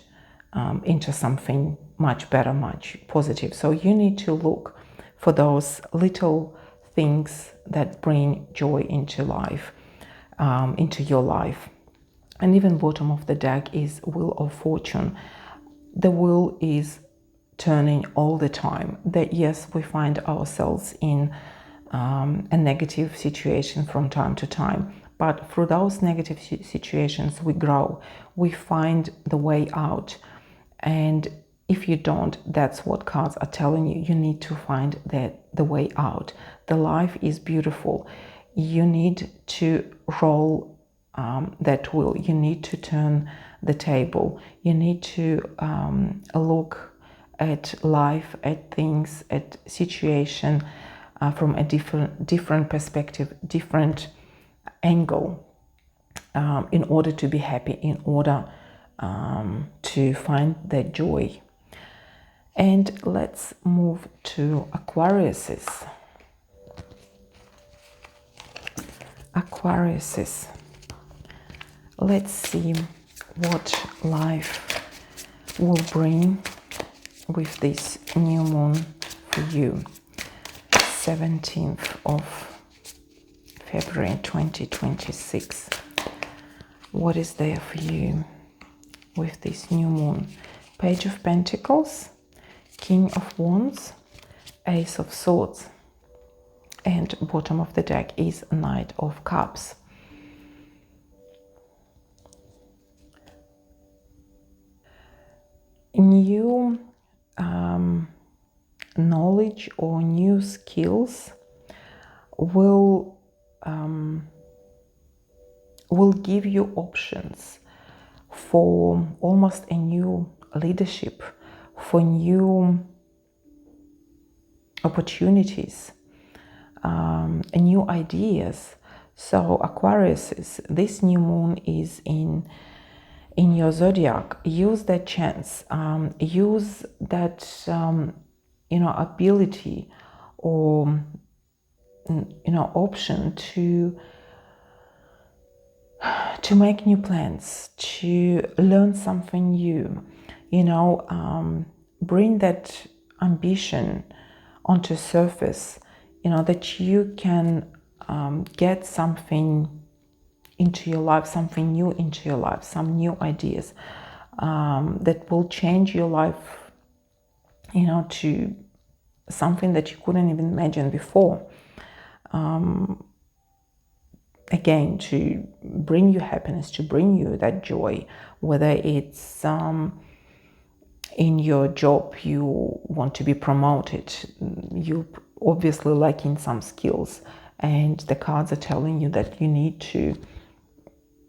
into something much better, much positive. So you need to look for those little things that bring joy into life, into your life. And even bottom of the deck is Wheel of Fortune. The wheel is turning all the time. That yes, we find ourselves in a negative situation from time to time, but through those negative situations we grow, we find the way out. And if you don't, that's what cards are telling you. You need to find the way out. The life is beautiful. You need to roll that wheel. You need to turn the table. You need to look at life, at things, at situation from a different perspective, different angle, in order to be happy, in order to find that joy. And let's move to Aquariuses. Aquariuses. Let's see what life will bring with this new moon for you. 17th of February 2026. What is there for you with this new moon? Page of Pentacles, King of Wands, Ace of Swords, and bottom of the deck is Knight of Cups. New knowledge or new skills will give you options for almost a new leadership, for new opportunities, new ideas. So Aquarius, this new moon is in your zodiac. Use that chance, use that ability or option to make new plans, to learn something new, bring that ambition onto surface, that you can get something into your life, something new into your life, some new ideas that will change your life, to something that you couldn't even imagine before. Again, to bring you happiness, to bring you that joy, whether it's in your job, you want to be promoted, you obviously lacking some skills, and the cards are telling you that you need to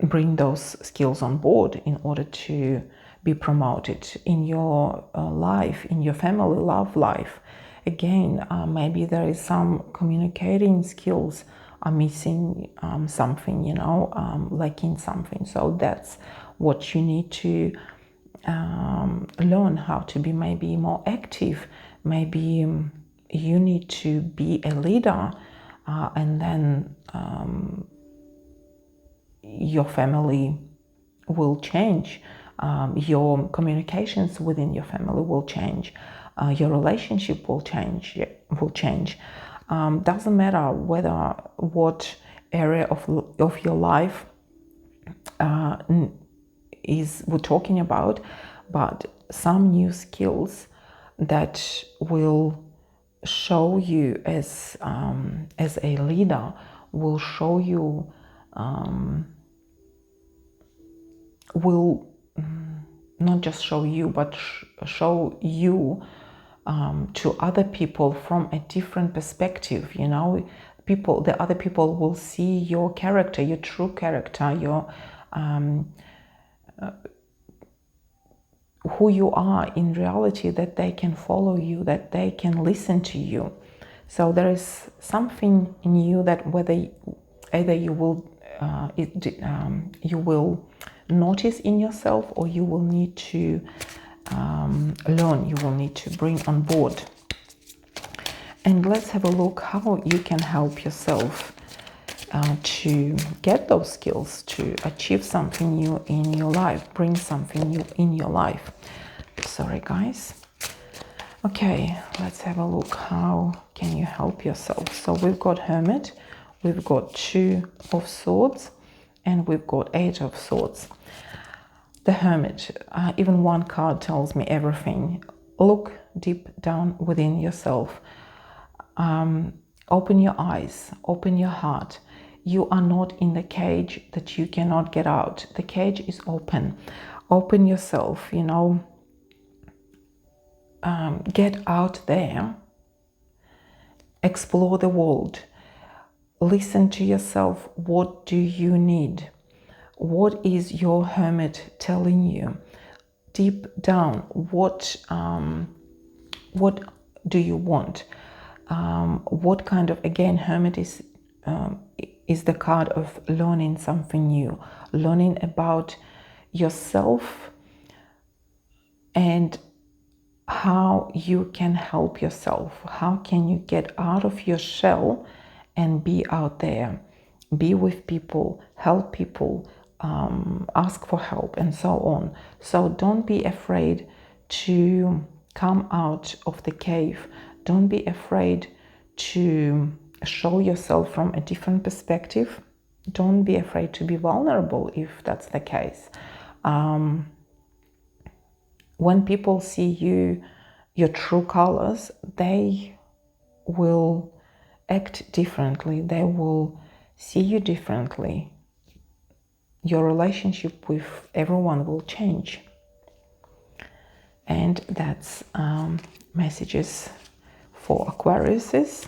bring those skills on board in order to be promoted in your life, in your family love life. Again, maybe there is some communicating skills are missing something, lacking something. So that's what you need to learn how to be maybe more active. Maybe you need to be a leader, and then your family will change. Your communications within your family will change. Your relationship will change. Doesn't matter what area of your life is we're talking about, but some new skills that will show you as a leader, will show you will not just show you, but show you to other people from a different perspective. The other people will see your character, your true character, your who you are in reality, that they can follow you, that they can listen to you. So there is something in you that either you will you will notice in yourself, or you will need to learn, you will need to bring on board. And let's have a look how you can help yourself to get those skills, to achieve something new in your life, bring something new in your life. Sorry, guys. Okay, let's have a look. How can you help yourself? So we've got Hermit, we've got Two of Swords, and we've got Eight of Swords. The Hermit, even one card tells me everything. Look deep down within yourself. Open your eyes, open your heart. You are not in the cage that you cannot get out. The cage is open. Open yourself, you know. Get out there. Explore the world. Listen to yourself. What do you need? What is your Hermit telling you? Deep down, what do you want? What kind of, again, Hermit is the card of learning something new, learning about yourself and how you can help yourself. How can you get out of your shell and be out there, be with people, help people, ask for help, and so on. So don't be afraid to come out of the cave. Don't be afraid to show yourself from a different perspective. Don't be afraid to be vulnerable if that's the case. When people see you, your true colors, they will act differently. They will see you differently. Your relationship with everyone will change. And that's messages for Aquariuses.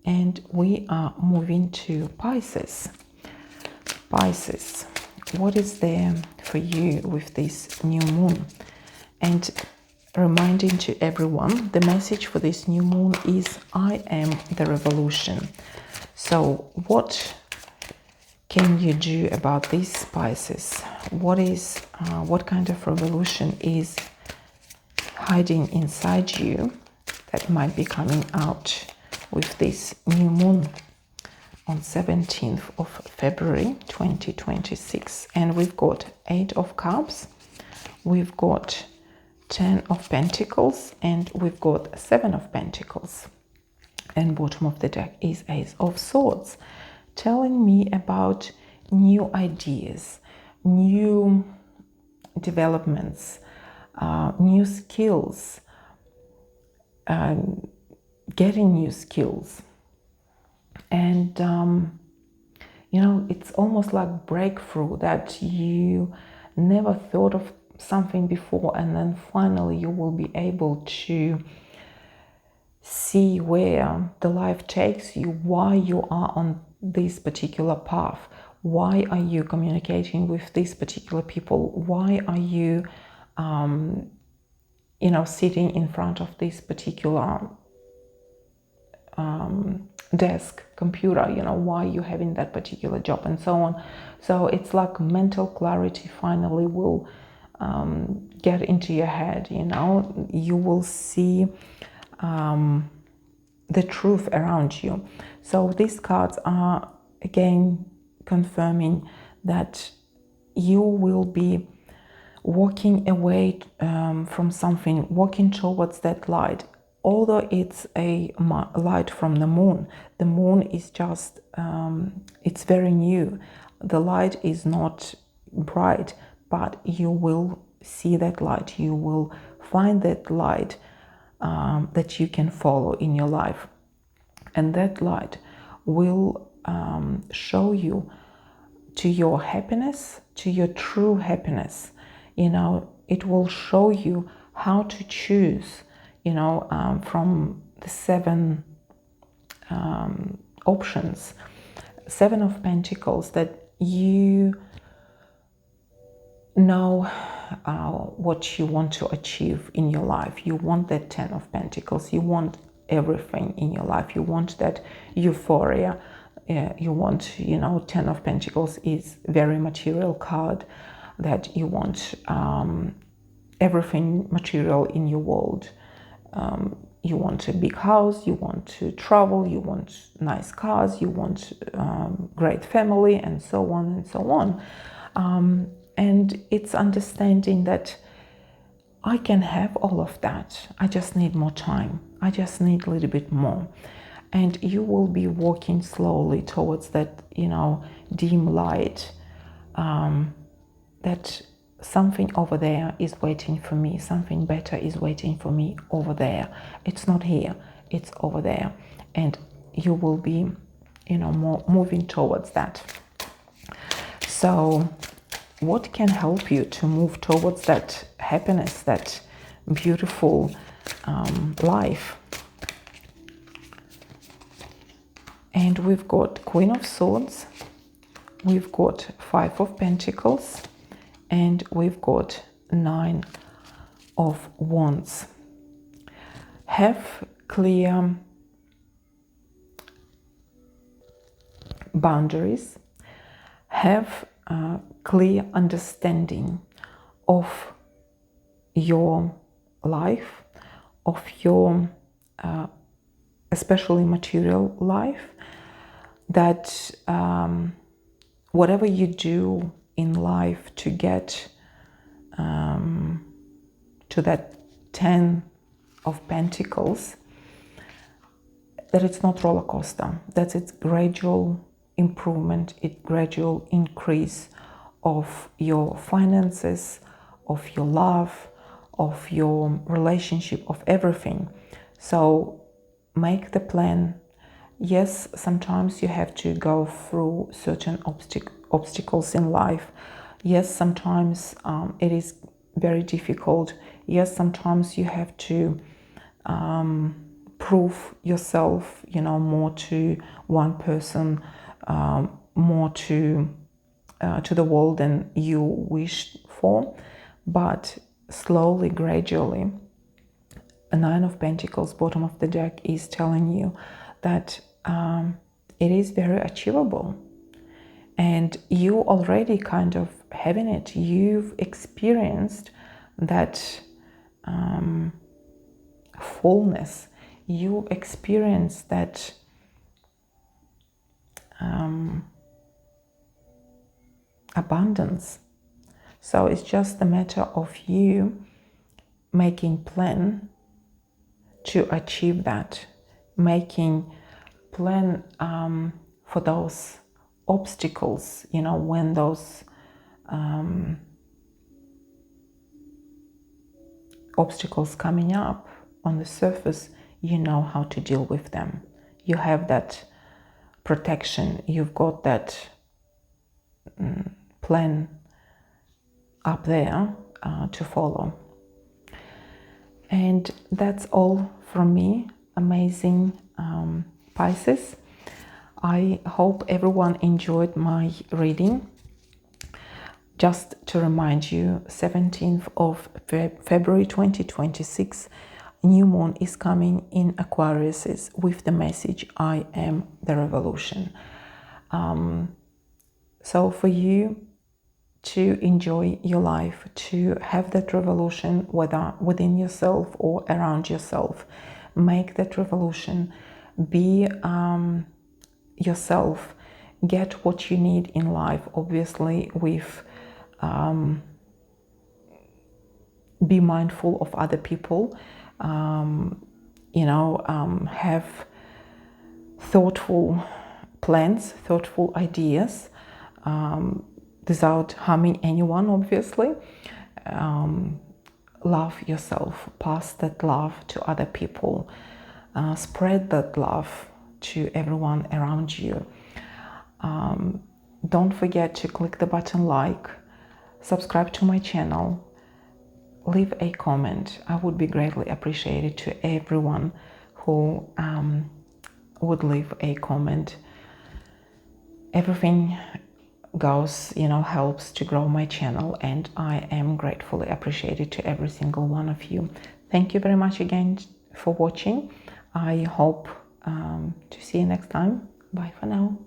And we are moving to Pisces. Pisces, what is there for you with this new moon? And reminding to everyone, the message for this new moon is I am the revolution. So what can you do about this, Pisces? What kind of revolution is hiding inside you that might be coming out with this new moon on 17th of February 2026? And we've got 8 of Cups, we've got 10 of Pentacles, and we've got 7 of Pentacles. And bottom of the deck is Ace of Swords, telling me about new ideas, new developments, new skills, getting new skills. And, you know, it's almost like breakthrough, that you never thought of something before, and then finally you will be able to see where the life takes you, why you are on this particular path, why are you communicating with these particular people, why are you you know, sitting in front of this particular desk, computer, you know, why you having that particular job, and so on. So it's like mental clarity finally will get into your head, you know. You will see the truth around you. So these cards are again confirming that you will be walking away from something, walking towards that light. Although it's a light from the moon is just, it's very new. The light is not bright, but you will see that light. You will find that light that you can follow in your life. And that light will show you to your happiness, to your true happiness. You know, it will show you how to choose, you know, from the 7 options, 7 of Pentacles, that you know what you want to achieve in your life. You want that 10 of Pentacles, you want everything in your life. You want that euphoria. You want, 10 of Pentacles is very material card, that you want everything material in your world. You want a big house, you want to travel, you want nice cars, you want great family, and so on and so on. And it's understanding that I can have all of that. I just need more time. I just need a little bit more. And you will be walking slowly towards that, dim light, that something over there is waiting for me. Something better is waiting for me over there. It's not here, it's over there. And you will be, more moving towards that. So what can help you to move towards that happiness, that beautiful life? And we've got Queen of Swords, we've got Five of Pentacles, and we've got Nine of Wands. Have clear boundaries, have clear understanding of your life, of your especially material life, that whatever you do in life to get to that 10 of Pentacles, that it's not roller coaster, that it's gradual improvement, it gradual increase of your finances, of your love, of your relationship, of everything. So make the plan. Yes, sometimes you have to go through certain obstacles in life. Yes, sometimes it is very difficult. Yes, sometimes you have to prove yourself, more to one person, more to the world than you wished for. But slowly, gradually, a Nine of Pentacles, bottom of the deck, is telling you that it is very achievable. And you already kind of having it. You've experienced that fullness. You experienced that abundance. So it's just a matter of you making plan to achieve that, making plan for those obstacles, when those obstacles coming up on the surface, you know how to deal with them. You have that protection, you've got that plan up there to follow. And that's all from me, amazing Pisces. I hope everyone enjoyed my reading. Just to remind you, 17th of February 2026, new moon is coming in Aquarius with the message, I am the revolution. So for you to enjoy your life, to have that revolution, whether within yourself or around yourself, make that revolution, be yourself, get what you need in life, obviously with be mindful of other people, have thoughtful plans, thoughtful ideas, without harming anyone, obviously. Love yourself, pass that love to other people, spread that love to everyone around you. Don't forget to click the button like, subscribe to my channel, leave a comment. I would be greatly appreciated to everyone who would leave a comment. Everything goes, helps to grow my channel, and I am gratefully appreciated to every single one of you. Thank you very much again for watching. I hope to see you next time. Bye for now.